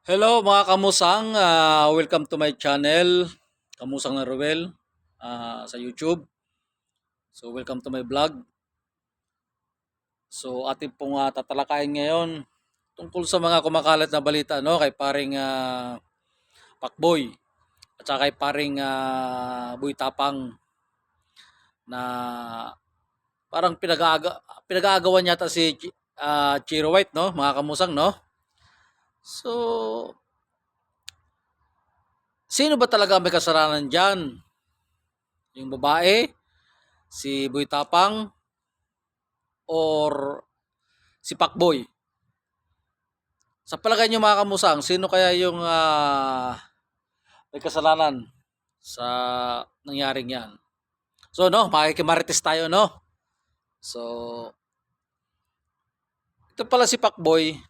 Hello mga kamusang, welcome to my channel, Kamusang na Ruel, sa YouTube. So welcome to my vlog. So ating pong tatalakayin ngayon tungkol sa mga kumakalat na balita kay paring Pakboy at saka kay paring Boy Tapang na parang pinag-aagawan yata si Chiro White, mga kamusang, no? So sino ba talaga may kasalanan diyan? Yung babae, si Boy Tapang, or si Pakboy? Sa palagay niyo mga kamusang, sino kaya yung may kasalanan sa nangyaring yan? So makikimarites tayo, no? So ito pala si Pakboy,